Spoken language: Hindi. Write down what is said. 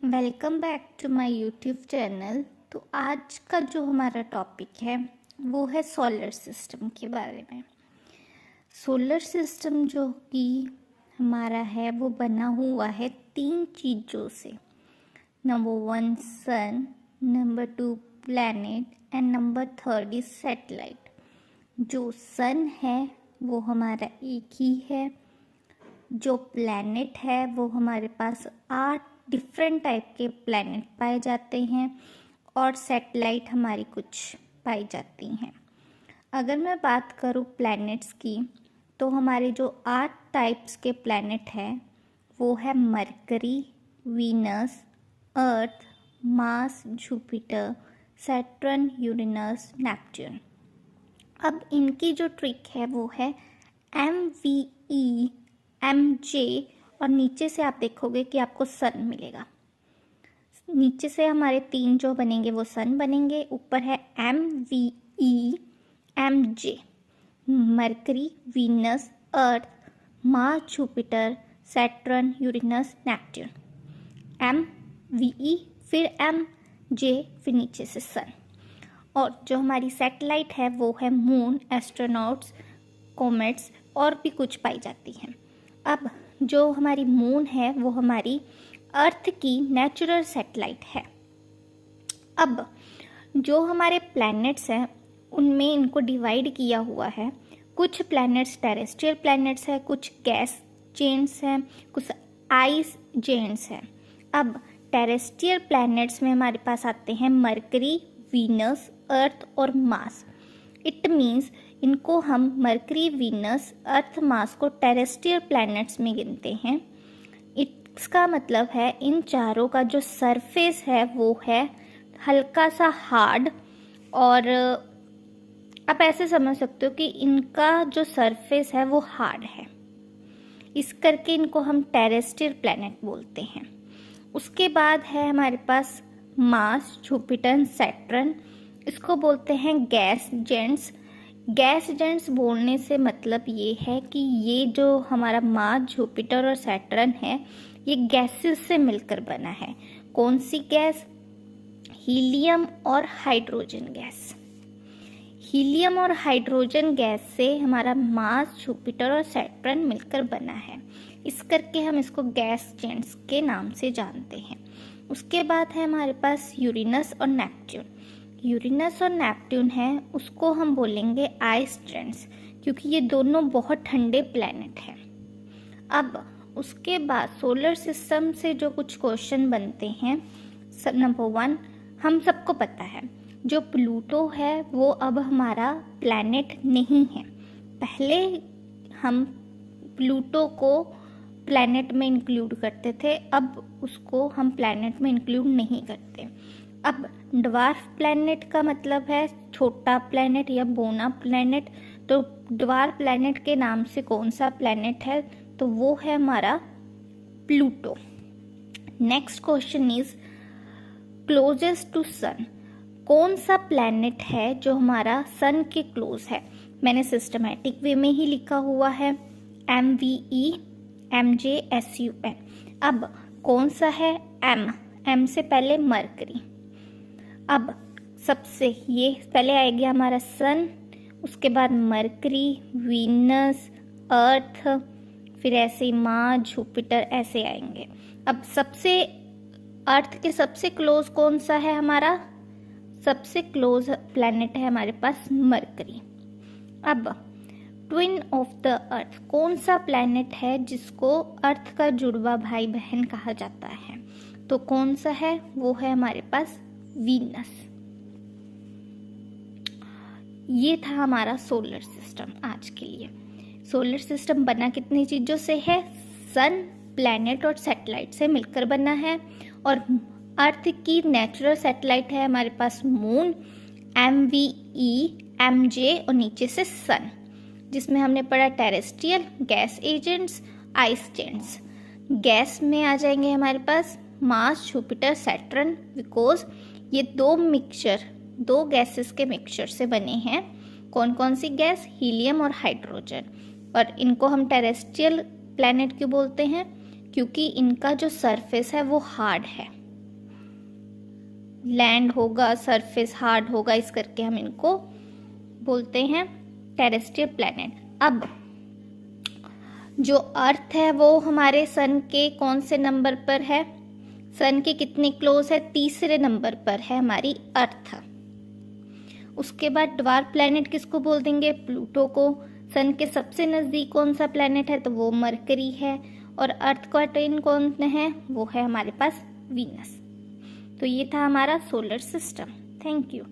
Welcome back to my YouTube channel. तो आज का जो हमारा टॉपिक है वो है सोलर सिस्टम के बारे में। सोलर सिस्टम जो कि हमारा है वो बना हुआ है 3 चीज़ों से। Number 1 sun, number 2 planet and number 3 is satellite. जो सन है वो हमारा एक ही है, जो प्लैनेट है वो हमारे पास 8 डिफरेंट टाइप के प्लैनेट पाए जाते हैं और सैटेलाइट हमारी कुछ पाई जाती हैं। अगर मैं बात करूँ प्लैनेट्स की तो हमारे जो 8 टाइप्स के प्लैनेट हैं वो है Mercury, Venus, Earth, Mars, Jupiter, Saturn, Uranus, Neptune. अब इनकी जो ट्रिक है वो है MVE, MJ और नीचे से आप देखोगे कि आपको सन मिलेगा। नीचे से हमारे 3 जो बनेंगे वो सन बनेंगे, ऊपर है MVE, MJ, Mercury, Venus, Earth, Mars, Jupiter, Saturn, Uranus, Neptune. MVE फिर MJ फिर नीचे से सन। और जो हमारी सैटेलाइट है वो है मून, एस्ट्रोनॉट्स, कॉमेट्स और भी कुछ पाई जाती हैं। अब जो हमारी मून है वो हमारी अर्थ की नेचुरल सैटेलाइट है। अब जो हमारे प्लैनेट्स हैं उनमें इनको डिवाइड किया हुआ है। कुछ प्लैनेट्स टेरेस्ट्रियल प्लैनेट्स हैं, कुछ गैस जेंट्स हैं, कुछ आइस जेंट्स हैं। अब टेरेस्ट्रियल प्लैनेट्स में हमारे पास आते हैं मरकरी, वीनस, अर्थ और मार्स। इट मीन्स इनको हम मरकरी, वीनस, अर्थ, मार्स को टेरेस्ट्रियल प्लैनेट्स में गिनते हैं। इसका मतलब है इन चारों का जो सरफेस है वो है हल्का सा हार्ड, और आप ऐसे समझ सकते हो कि इनका जो सरफेस है वो हार्ड है, इस करके इनको हम टेरेस्ट्रियल प्लैनेट बोलते हैं। उसके बाद है हमारे पास मार्स, जुपिटर, सैटर्न। इसको बोलते हैं गैस जेंट्स। गैस जेंट्स बोलने से मतलब ये है कि ये जो हमारा मार्स, जुपिटर और सैटर्न है ये गैसेस से मिलकर बना है। कौन सी गैस? हीलियम और हाइड्रोजन गैस। हीलियम और हाइड्रोजन गैस से हमारा मार्स, जुपिटर और सैटर्न मिलकर बना है, इस करके हम इसको गैस जेंट्स के नाम से जानते हैं। उसके बाद है हमारे पास यूरेनस और नेपच्यून। यूरेनस और नेपट्यून है उसको हम बोलेंगे आइस जेंट्स, क्योंकि ये दोनों बहुत ठंडे प्लैनेट हैं। अब उसके बाद सोलर सिस्टम से जो कुछ क्वेश्चन बनते हैं, नंबर 1 हम सबको पता है जो प्लूटो है वो अब हमारा प्लैनेट नहीं है। पहले हम प्लूटो को प्लैनेट में इंक्लूड करते थे, अब उसको हम प्लैनेट में इंक्लूड नहीं करते। अब ड्वार्फ प्लैनेट का मतलब है छोटा प्लैनेट या बोना प्लैनेट। तो ड्वार्फ प्लैनेट के नाम से कौन सा प्लैनेट है? तो वो है हमारा Pluto. Next question is closest to sun. कौन सा प्लैनेट है जो हमारा सन के क्लोज है? मैंने सिस्टमैटिक वे में ही लिखा हुआ है MVE, MJ, SUN। अब कौन सा है? M से पहले मरकरी। अब सबसे ये पहले आएगा हमारा सन, उसके बाद मरकरी, वीनस, अर्थ, फिर ऐसे मार्स, जुपिटर ऐसे आएंगे। अब सबसे अर्थ के सबसे क्लोज कौन सा है? हमारा सबसे क्लोज प्लैनेट है हमारे पास मरकरी। अब ट्विन ऑफ द अर्थ कौन सा प्लैनेट है जिसको अर्थ का जुड़वा भाई बहन कहा जाता है? तो कौन सा है? वो है हमारे पास वीनस। ये था हमारा सोलर सिस्टम आज के लिए। सोलर सिस्टम बना कितनी चीजों से है? सन, प्लैनेट और सैटेलाइट से मिलकर बना है। और अर्थ की नेचुरल सैटेलाइट है हमारे पास मून, MVE, MJ और नीचे से सन, जिसमें हमने पढ़ा terrestrial, gas agents, ice gents. Gas में आ जाएंगे हमारे पास मार्स, जुपिटर, सैटर्न, बिकॉज ये दो गैसेस के मिक्सचर से बने हैं। कौन कौन सी गैस? हीलियम और हाइड्रोजन। और इनको हम टेरेस्ट्रियल प्लैनेट क्यों बोलते हैं? क्योंकि इनका जो सरफेस है वो हार्ड है। लैंड होगा, सरफेस हार्ड होगा, इस करके हम इनको बोलते हैं टेरेस्ट्रियल प्लैनेट। अब जो अर्थ है वो हमारे सन के कौन से नंबर पर है? सन के कितने क्लोज है? तीसरे नंबर पर है हमारी अर्थ। उसके बाद ड्वार्फ प्लैनेट किसको बोल देंगे? प्लूटो को। सन के सबसे नज़दीक कौन सा प्लैनेट है? तो वो मरकरी है। और अर्थ का ट्विन कौन है? वो है हमारे पास वीनस। तो ये था हमारा सोलर सिस्टम। Thank you.